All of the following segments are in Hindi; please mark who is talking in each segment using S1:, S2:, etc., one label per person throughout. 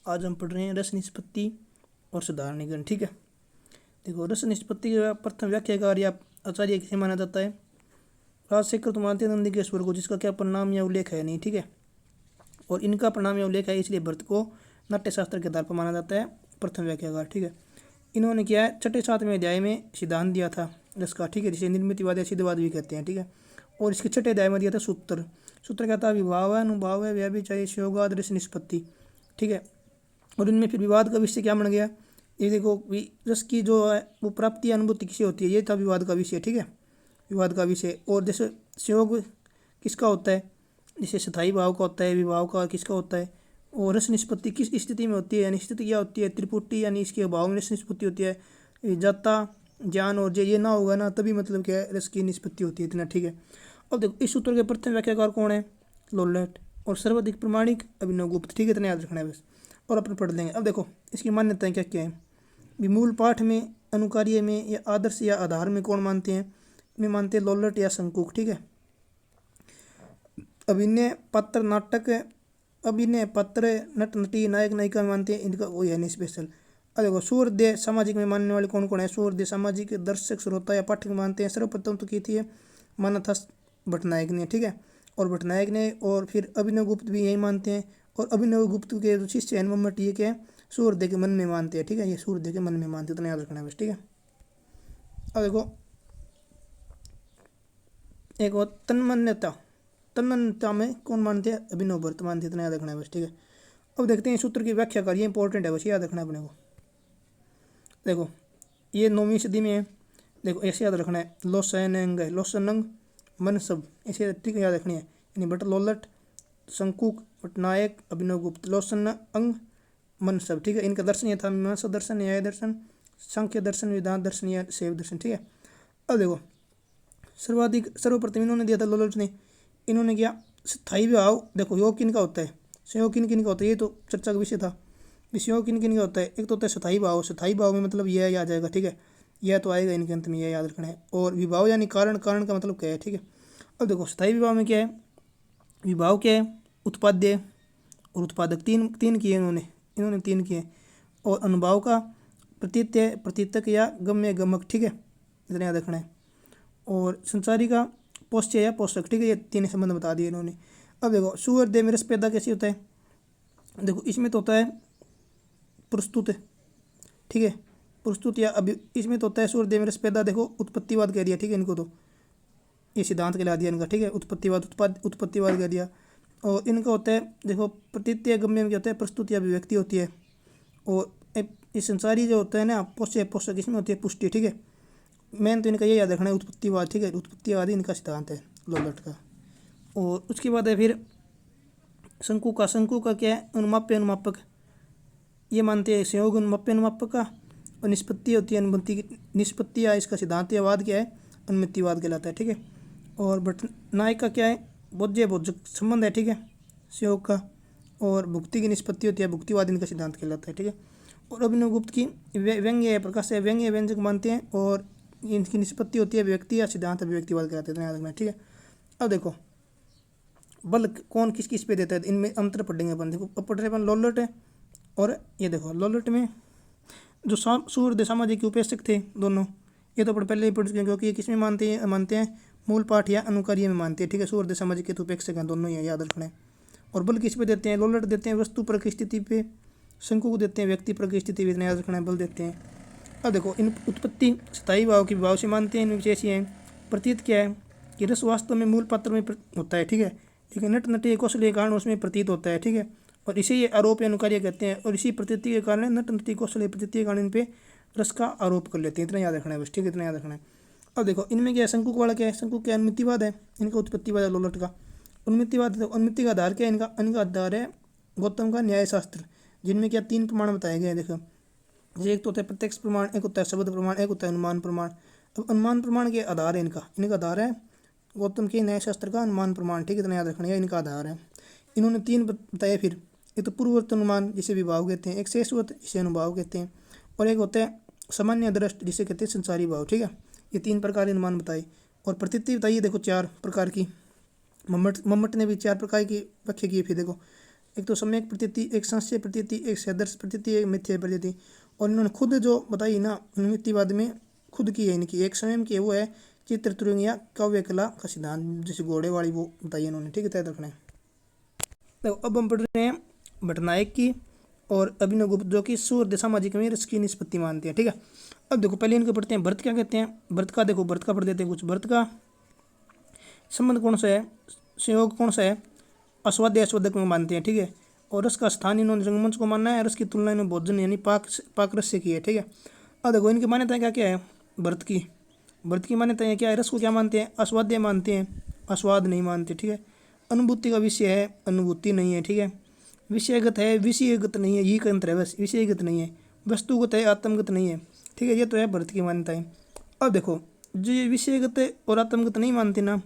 S1: आज हम पढ़ रहे हैं रस निष्पत्ति और साधारणीकरण। ठीक है, देखो रस निष्पत्ति का प्रथम व्याख्याकार या आचार्य किसे माना जाता है? राजशेखर तो मानते नंदी के स्वर को, जिसका क्या परिणाम या उल्लेख है नहीं। ठीक है, और इनका परिणाम या उल्लेख है, इसलिए भरत को नाट्यशास्त्र के आधार पर माना जाता है प्रथम व्याख्याकार। ठीक है, इन्होंने क्या है, छठे सातवें अध्याय में सिद्धांत दिया था रस का। ठीक है, जिसे निर्मितिवाद या सिद्धवाद भी कहते हैं। ठीक है, और इसके छठे अध्याय में दिया था सूत्र। सूत्र क्या था? विभाव है, अनुभाव है, व्यभिचार, संयोगाद, रस निष्पत्ति। ठीक है, और इनमें फिर विवाद का विषय क्या बन गया? ये देखो, रस की जो है वो प्राप्ति अनुभूति किसे होती है, ये था विवाद का विषय। ठीक है, विवाद का विषय। और जैसे संयोग किसका होता है? जैसे स्थायी भाव का होता है, विभाव का किसका होता है? और रस निष्पत्ति किस स्थिति में होती है, यानी स्थिति क्या होती है? त्रिपुटी, यानी इसके अभाव में रस निष्पत्ति होती है। जाता ज्ञान और ये ना होगा ना, तभी मतलब क्या है, रस की निष्पत्ति होती है इतना। ठीक है, अब देखो इस सूत्र के प्रथम व्याख्याकार कौन है? लोलेट। और सर्वाधिक प्रमाणिक अभिनवगुप्त। ठीक है, इतना याद रखना है बस, और अपन पढ़ लेंगे। अब देखो इसकी मान्यताएं क्या क्या है। विमूल पाठ में, अनुकार्य में, या आदर्श या आधार में कौन मानते हैं? में मानते हैं लोलट या शंकुक। ठीक है, अभिनय पात्र नाटक, अभिनय पात्र नट नटी नायक नायिका में मानते हैं इनका वही है नहीं स्पेशल। अब देखो सूर्य सामाजिक में मानने वाले कौन कौन है? सूर्य सामाजिक दर्शक श्रोता या पाठक मानते हैं। सर्वप्रथम तो की थी माना था भट्टनायक ने। ठीक है, और भट्टनायक ने, और फिर अभिनवगुप्त भी यही मानते हैं। और अभिनवगुप्त के जो शिष्य हैं मम्मट, ये क्या है, सूर्य के मन में मानते हैं। ठीक है, ये सूर्य के मन में मानते हैं, इतना याद रखना है बस। ठीक है, अब देखो एक और तन्मन्यता, तन्मन्यता में कौन मानते हैं? अभिनव भट्ट मानते हैं, इतना याद रखना है बस। ठीक है, अब देखते हैं सूत्र की व्याख्या कर, ये इंपॉर्टेंट है, बस याद रखना है अपने को। देखो ये 9वीं सदी में है। देखो ऐसे याद रखना है, लोसनंग है, लोसनंग मन सब ऐसे, ठीक है, याद रखनी है। यानी भट्ट लोलट, शंकुक, भट्टनायक, अभिनवगुप्त, लोसन अंग मन सब। ठीक है, इनका दर्शन यह था मीमांसा दर्शन, न्याय दर्शन, सांख्य दर्शन, वेदांत दर्शन या शैव दर्शन। ठीक है, अब देखो सर्वप्रथम इन्होंने दिया था लोलट ने। इन्होंने किया स्थायी भाव। देखो योग किन का होता है, संयोग किन किन का होता है, ये तो चर्चा का विषय था। विषयों किन किन का होता है? एक तो होता है स्थायी भाव। स्थायी भाव में मतलब यह आ जाएगा। ठीक है, यह तो आएगा इनके अंत में, यह याद रखना है। और विभाव यानी कारण, कारण का मतलब क्या है? ठीक है, अब देखो स्थायी विभाव में क्या है, विभाव क्या है, उत्पाद्य और उत्पादक, तीन तीन किए इन्होंने तीन किए। और अनुभाव का प्रतीत्य, प्रतीतक या गम्य गमक। ठीक है, इतना याद रखना है। और संचारी का पोष्य या पोषक। ठीक है, ये तीन संबंध बता दिए इन्होंने। अब देखो सूर्य देह में रस पैदा कैसे होता है? देखो इसमें तो होता है प्रस्तुत। ठीक है, प्रस्तुत या अभी इसमें तो होता है सूर्य देह में रस पैदा। देखो उत्पत्तिवाद कह दिया। ठीक है, इनको तो ये सिद्धांत कहला दिया इनका। ठीक है, उत्पत्तिवाद उत्पत्तिवाद कह दिया। और इनका होता है देखो प्रतीत्य गम्य में क्या होता है, प्रस्तुत या अभिव्यक्ति होती है। और ये संसारी जो होता है ना, पोष्य पोषक, इसमें होती है पुष्टि। ठीक है, मेन तो इनका ये याद रखना है, उत्पत्तिवाद। ठीक है, उत्पत्तिवाद इनका सिद्धांत है लोलट का। और उसके बाद है फिर शंकु का। शंकु का क्या है, अनुमाप्य अनुमापक, ये मानते हैं संयोग अनुमाप्य अनुमापक का। और निष्पत्ति होती है अनुमति की, निष्पत्ति या इसका सिद्धांत या वाद क्या है, अनुमितिवाद कहलाता है। ठीक है, और भट्टनायक का क्या है, बोध्य बोधक संबंध है। ठीक है, संयोग का। और भुक्ति की निष्पत्ति होती है, भुक्तिवाद इनका सिद्धांत कहलाता है। ठीक है, और अभिनवगुप्त की व्यंग्य है, प्रकाश है, व्यंग्य व्यंजक मानते हैं। और इनकी निष्पत्ति होती है व्यक्ति या सिद्धांत अभिव्यक्तिवाद कहलाते हैं, याद रखना है। ठीक है, अब देखो बल कौन किस किस पे देता है, इनमें अंतर पढ़ेंगे अपन। देखो अब पढ़ रहे अपन लोलट है, और ये देखो लोलट में जो सूर्य सामाजिक के उपेक्षक थे दोनों, ये तो अपन पहले ही पढ़ चुके हैं, क्योंकि ये किस में मानते हैं मूल पाठ या अनुकार्य में मानते हैं। ठीक है, सूर्य सामाजिक के उपेक्षक हैं दोनों, ये याद रखना है। और बल किस पे देते हैं? लोलट देते हैं वस्तु पर की स्थिति पे, शंकु को देते हैं व्यक्ति पर की स्थिति पे, याद रखना है, बल देते हैं। अब देखो इन उत्पत्ति स्थायी भाव की विभाव से मानते हैं, इनमें विशेष हैं। प्रतीत क्या है कि रस वास्तव में मूल पात्र में होता है। ठीक है, लेकिन नट नटी कौशल के कारण उसमें प्रतीत होता है। ठीक है, और इसे ये आरोप या अनुकार्य कहते हैं। और इसी प्रतीति के कारण नट नटी कौशल प्रतीति के कारण इन पे रस का आरोप कर लेते हैं, इतना याद रखना है बस। ठीक है, इतना याद रखना है। अब देखो इनमें क्या है, शंकु वाला क्या है, शंकु क्या अनुमितिवाद है, इनका उत्पत्तिवाद है लोलट का। उन्मितिवाद, उन्मिति का आधार क्या है, इनका आधार है गौतम का न्यायशास्त्र, जिनमें क्या 3 प्रमाण बताए गए हैं। देखो एक तो होता है प्रत्यक्ष प्रमाण, एक होता है शब्द प्रमाण, एक होता है अनुमान प्रमाण। अब अनुमान प्रमाण के आधार है इनका आधार है गौतम के न्यायशास्त्र का अनुमान प्रमाण। ठीक है, इतना याद रखना है, इनका आधार है। इन्होंने 3 बताए फिर। एक तो पूर्ववर्त अनुमान जिसे विभाव कहते हैं, एक शेषवर्त जिसे अनुभाव कहते हैं, और एक होता है सामान्य दृष्ट जिसे कहते हैं संसारी भाव। ठीक है, ये 3 प्रकार के अनुमान बताए। और प्रतीति बताइए, देखो 4 प्रकार की। मम्मट ने भी 4 प्रकार की व्याख्या की। फिर देखो एक तो सम्यक प्रतीति, एक संशय प्रतीति, एक सदर्श प्रतीति, एक मिथ्या प्रतीति। और इन्होंने खुद जो बताई ना मिथ्यावाद में खुद की है इनकी, एक स्वयं की है, वो है चित्र तुरंग या काव्य कला का सिद्धांत, जैसे घोड़े वाली वो बताई इन्होंने, ठीक है, तय रखना है। तो अब हम पढ़ रहे हैं भट्टनायक की और अभिनव गुप्त, जो कि सूर्य सामाजिक में रस की निष्पत्ति मानते हैं, ठीक है। अब देखो पहले इनको पढ़ते हैं भरत क्या कहते हैं। भरत का देखो, भरत का पढ़ देते हैं कुछ। भरत का संबंध कौन सा है, संयोग कौन सा है, अस्वाद्य अस्वादक में मानते हैं, ठीक है। और रस का स्थान इन्होंने रंगमंच को मानना है, रस की तुलना इन्होंने भोजन यानी पाक रस से की है, ठीक है। अब देखो इनकी मान्यता क्या क्या है भरत की मान्यता क्या है, रस को क्या मानते हैं, अस्वाद्य मानते हैं, अस्वाद नहीं मानते, ठीक है। अनुभूति का विषय है, अनुभूति नहीं है, ठीक है। विषयगत है, विषयगत नहीं है, ये का अंतर है बस, विषयगत नहीं है। वस्तुगत है, आत्मगत नहीं है, ठीक है। ये तो है भरत की मान्यताएं। अब देखो जो ये विषयगत और आत्मगत नहीं मानते ना,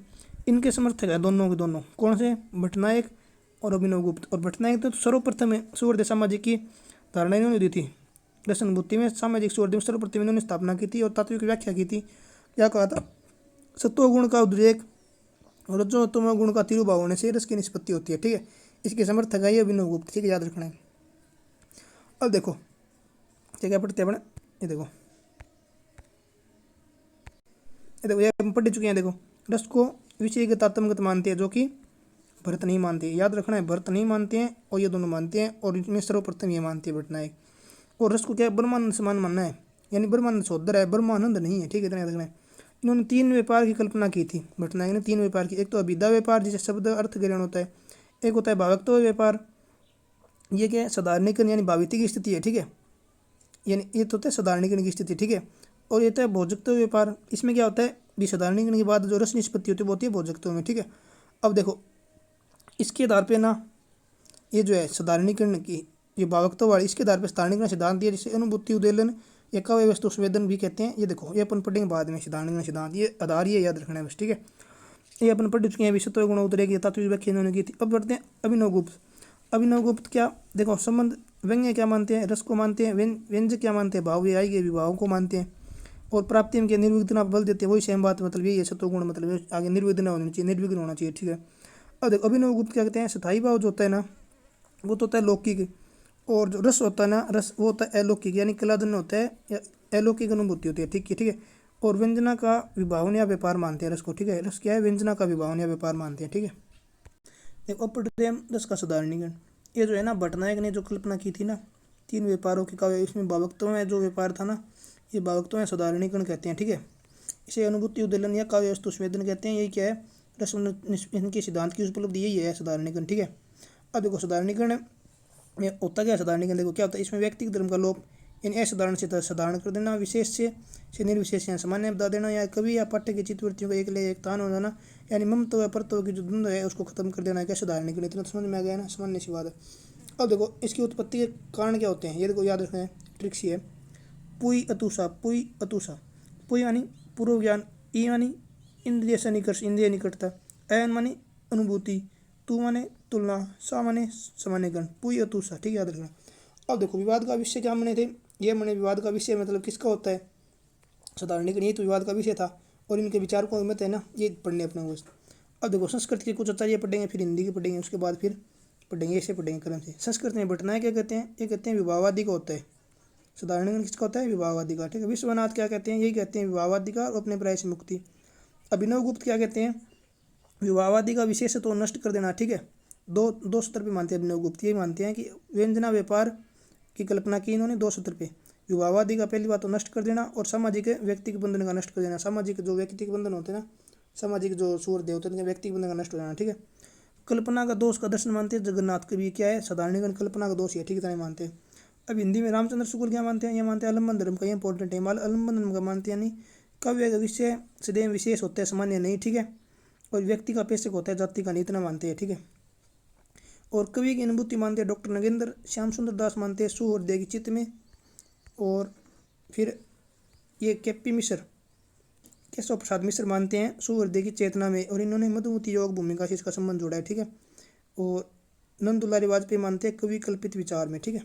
S1: इनके समर्थक है दोनों के दोनों, कौन से, भट्टनायक और अभिनव गुप्त। और भट्टनायक तो सर्वप्रथम सूर्य सामाजिक की धारणा इन्होंने दी थी। रसनुभूति में सामाजिक सूर्य सर्वप्रथम इन्होंने स्थापना की थी और तात्विक व्याख्या की थी। क्या कहा था, सत्वगुण का उद्रेक और जो तमो गुण का तिरुभाव होने से रस की निष्पत्ति होती है, ठीक है। इसके समर्थक है ये अभिनव गुप्त, ठीक है, याद रखना है। अब देखो क्या पढ़ते हैं अपने, ये देखो ये हम पढ़ चुके हैं। देखो रस को विषयगत आत्मगत मानते हैं, जो कि भरत नहीं मानते, याद रखना है, भरत नहीं मानते हैं और ये दोनों मानते हैं। और इनमें सर्वप्रथम ये मानते हैं भट्टनायक। और रस को क्या ब्रह्मानंद समान मानना है, यानी ब्रह्मानंद सहोदर है, ब्रह्मानंद नहीं है, ठीक है, इतना याद रखना है। इन्होंने 3 व्यापार की कल्पना की थी भट्टनायक ने, 3 व्यापार की। एक तो अभिधा व्यापार जिसे शब्द अर्थ ग्रहण होता है, एक होता है भावत्व व्यापार, ये क्या है, साधारणीकरण यानी भाविती की स्थिति है, ठीक है, यानी ये तो होता है साधारणीकरण की स्थिति, ठीक है। और ये होता है भोजकत्व व्यापार, इसमें क्या होता है, साधारणीकरण के बाद जो रस निष्पत्ति होती है वो होती है भोजकत्व में, ठीक है। अब देखो इसके आधार पे ना ये जो है साधारणीकरण की ये भावकत्व वाली, इसके आधार पर साधारणीकरण सिद्धांत दिया, जिसे अनुभूति उद्वेलन या काव्य वस्तु संवेदन भी कहते हैं। ये देखो ये अपन पढ़ेंगे बाद में साधारणीकरण सिद्धांत, ये आधार ये याद रखना है बस, ठीक है। ये अपन पढ़ चुके हैं, विषय गुण उद्रेक तात्विक व्याख्या इन्होंने की थी। अब बढ़ते हैं अभिनव गुप्त। अभिनव गुप्त क्या, देखो संबंध व्यंग्य क्या मानते हैं, रस को मानते हैं, व्यंजक क्या मानते हैं, भाव आएंगे विभावों को मानते हैं। और प्राप्ति के निर्विघ्न बल देते हैं, वही सेम बात, मतलब यही है सत्वगुण, मतलब आगे निर्विघ्न होना चाहिए, निर्विघ्न होना चाहिए, ठीक है। अब देखो अभिनव गुप्त क्या कहते हैं, स्थायी भाव जो होता है ना वो तो होता है लौकिक, और जो रस होता है ना, रस वो होता है अलौकिक, यानी कलादन होता है या अलौकिक अनुभूति होती है, ठीक है। और व्यंजना का विभावन या व्यापार मानते हैं रस को, ठीक है। रस क्या है, व्यंजना का विभावन या व्यापार मानते हैं, ठीक है। देखो अब पढ़ते हैं रस का साधारणीकरण। ये जो है ना भट्टनायक ने जो कल्पना की थी ना 3 व्यापारों की काव्य, इसमें भावकत्व में जो व्यापार था ना, ये भावकत्व में साधारणीकरण कहते हैं, ठीक है। इसे अनुभूति उद्वेलन या काव्य वस्तु संवेदन कहते हैं। यही क्या है, रस इनके सिद्धांत की उपलब्धि यही है साधारणीकरण, ठीक है। अब देखो साधारणीकरण में होता क्या है, साधारणीकरण देखो क्या होता है, इसमें व्यक्तिगत धर्म का लोप इन असाधारण से साधारण कर देना, विशेष से निर्विशेष या सामान्य बता देना, या कवि या पाठ्य की चित्तवृत्तियों को एक ले एक तान हो जाना, यानी ममत्व या परत्व की जो द्वंद्व है उसको खत्म कर देना, क्या साधारणीकरण। इतना समझ में आ गया ना, सामान्य सी बात है। अब देखो इसकी उत्पत्ति के कारण क्या होते हैं, ये देखो याद रखना है, ट्रिक्स ये है। पुई अतुषा, पुई यानी पूर्व ज्ञान, ई यानी इंद्रिय से निकर्ष, इंद्रिय निकटता, एन मानी अनुभूति, तू माने तुलना, सा माने सामान्यकरण, पुई अतुषा, ठीक है, याद रखना। अब देखो विवाद का विषय क्या माने थे, ये माने विवाद का विषय मतलब किसका होता है, साधारणीकरण, ये तो विवाद का विषय था। और इनके विचार को मत है ना, ये पढ़ने अपने को। अब देखो संस्कृत के कुछ आचार्य पढ़ेंगे, फिर हिंदी के पढ़ेंगे, उसके बाद फिर पढ़ेंगे, ऐसे पढ़ेंगे क्रम से। संस्कृत में भट्टनायक क्या कहते हैं, ये कहते हैं विवाहवादी का होता है, साधारणीकरण किसका होता है, विवाहवादी का, ठीक है। विश्वनाथ क्या कहते हैं, यही कहते हैं विवाहवादी का और अपने प्राय से मुक्ति। अभिनव गुप्त क्या कहते हैं, विवाहवादी का विशेष तो नष्ट कर देना, ठीक है। दो सूत्र पे मानते हैं अभिनव गुप्त, ये मानते हैं कि व्यंजना व्यापार की कल्पना की इन्होंने 2 सूत्र पे। विवाहवादी का पहली बात तो नष्ट कर देना, और सामाजिक व्यक्ति के बंधन का नष्ट कर देना। सामाजिक जो व्यक्ति के बंधन होते हैं ना, सामाजिक जो सूर्य होते हैं, व्यक्ति के बंधन का नष्ट हो जाना, ठीक है। कल्पना का दोष का दर्शन मानते हैं जगन्नाथ के भी, क्या है, साधारणीकरण कल्पना का दोष है, ठीक है, मानते हैं। अब हिंदी में रामचंद्र शुक्ल क्या मानते हैं, ये मानते हैं अलंबन धर्म का, ये इंपॉर्टेंट है, अलंबन धर्म का मानते हैं, यानी काव्य का विषय सदैव विशेष होता है, सामान्य नहीं, ठीक है। और व्यक्ति का पेशक होता है, जाति का नहीं, इतना मानते हैं, ठीक है। और कवि की अनुभूति मानते हैं डॉक्टर नगेंद्र श्याम सुंदर दास मानते हैं सुहृदय की चित्त में। और फिर ये केपी मिश्र, केशव प्रसाद मिश्र मानते हैं सुहृदय की चेतना में, और इन्होंने मधुमती योग भूमिका से इसका संबंध जोड़ा है, ठीक है। और नंद दुलारी वाजपेयी मानते हैं कवि कल्पित विचार में, ठीक है।